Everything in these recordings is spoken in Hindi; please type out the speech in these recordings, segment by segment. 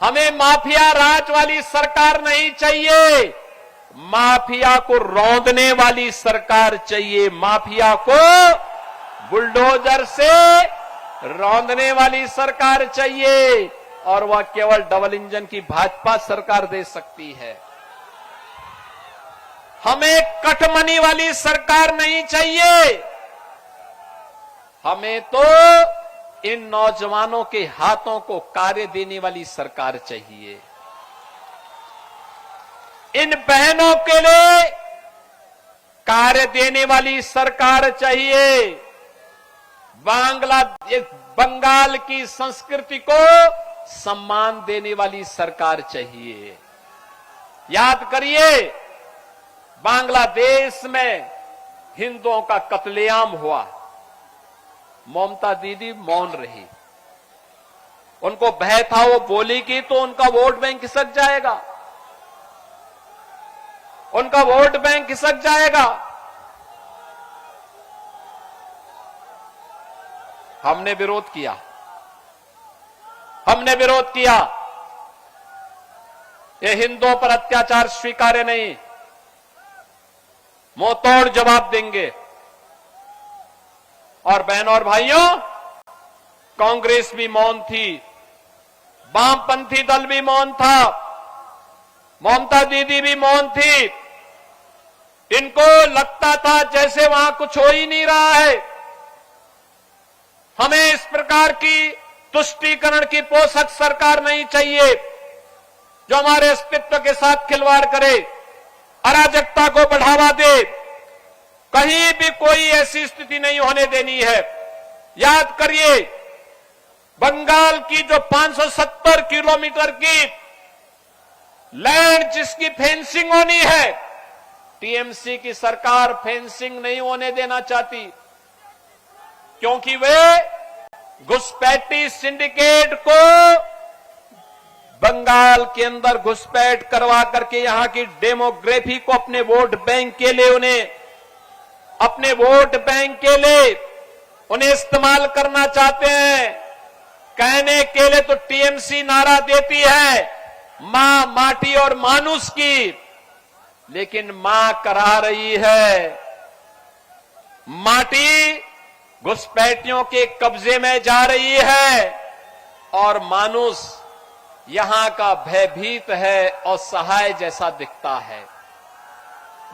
हमें माफिया राज वाली सरकार नहीं चाहिए, माफिया को रौंदने वाली सरकार चाहिए। माफिया को बुलडोजर से रौंदने वाली सरकार चाहिए, और वह केवल डबल इंजन की भाजपा सरकार दे सकती है। हमें कटमनी वाली सरकार नहीं चाहिए, हमें तो इन नौजवानों के हाथों को कार्य देने वाली सरकार चाहिए। इन बहनों के लिए कार्य देने वाली सरकार चाहिए। बंगाल की संस्कृति को सम्मान देने वाली सरकार चाहिए। याद करिए, बांग्लादेश में हिंदुओं का कत्लेआम हुआ, ममता दीदी मौन रही। उनको भय था वो बोली कि तो उनका वोट बैंक खिसक जाएगा, उनका वोट बैंक खिसक जाएगा। हमने विरोध किया, हमने विरोध किया। ये हिंदुओं पर अत्याचार स्वीकार्य नहीं, मुंहतोड़ जवाब देंगे। और बहनों और भाइयों, कांग्रेस भी मौन थी, वामपंथी दल भी मौन था, ममता दीदी भी मौन थी। इनको लगता था जैसे वहां कुछ हो ही नहीं रहा है। हमें इस प्रकार की तुष्टीकरण की पोषक सरकार नहीं चाहिए जो हमारे अस्तित्व के साथ खिलवाड़ करे, अराजकता को बढ़ावा दे। कहीं भी कोई ऐसी स्थिति नहीं होने देनी है। याद करिए, बंगाल की जो 570 किलोमीटर की लैंड जिसकी फेंसिंग होनी है, टीएमसी की सरकार फेंसिंग नहीं होने देना चाहती, क्योंकि वे घुसपैठी सिंडिकेट को बंगाल के अंदर घुसपैठ करवा करके यहां की डेमोग्राफी को अपने वोट बैंक के लिए उन्हें इस्तेमाल करना चाहते हैं। कहने के लिए तो टीएमसी नारा देती है मां माटी और मानुष की, लेकिन मां करा रही है माटी घुसपैठियों के कब्जे में जा रही है, और मानुष यहां का भयभीत है और सहाय जैसा दिखता है।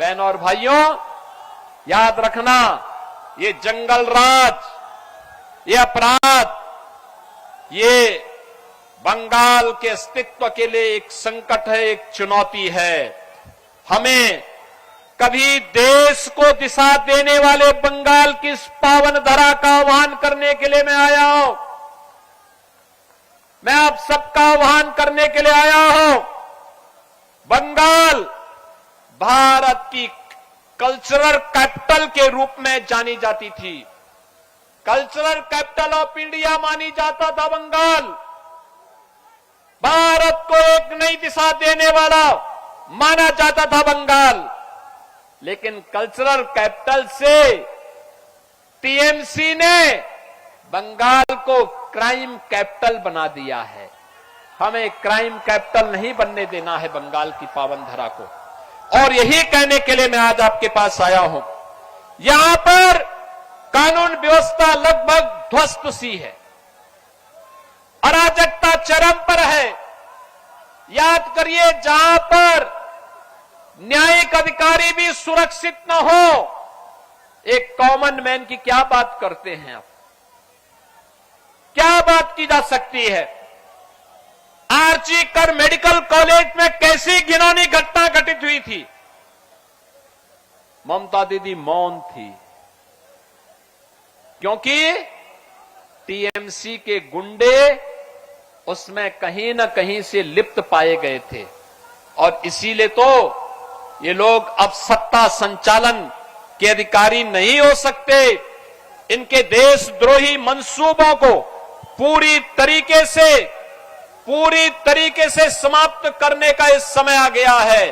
बहनों और भाइयों, याद रखना, ये जंगल राज, ये अपराध, ये बंगाल के अस्तित्व के लिए एक संकट है, एक चुनौती है। हमें कभी देश को दिशा देने वाले बंगाल की इस पावन धरा का आह्वान करने के लिए मैं आया हूं। मैं आप सबका आह्वान करने के लिए आया हूं। बंगाल भारत की कल्चरल कैपिटल के रूप में जानी जाती थी। कल्चरल कैपिटल ऑफ इंडिया मानी जाता था बंगाल। भारत को एक नई दिशा देने वाला माना जाता था बंगाल। लेकिन कल्चरल कैपिटल से टीएमसी ने बंगाल को क्राइम कैपिटल बना दिया है। हमें क्राइम कैपिटल नहीं बनने देना है बंगाल की पावन धरा को। और यही कहने के लिए मैं आज आपके पास आया हूं। यहां पर कानून व्यवस्था लगभग ध्वस्त सी है, अराजकता चरम पर है। याद करिए, जहां पर न्यायिक अधिकारी भी सुरक्षित न हो, एक कॉमन मैन की क्या बात करते हैं आप? क्या बात की जा सकती है? आरजी कर मेडिकल कॉलेज में कैसी घिनौनी घटना घटित हुई थी, ममता दीदी मौन थी, क्योंकि टीएमसी के गुंडे उसमें कहीं न कहीं से लिप्त पाए गए थे। और इसीलिए तो ये लोग अब सत्ता संचालन के अधिकारी नहीं हो सकते। इनके देशद्रोही मंसूबों को पूरी तरीके से समाप्त करने का इस समय आ गया है।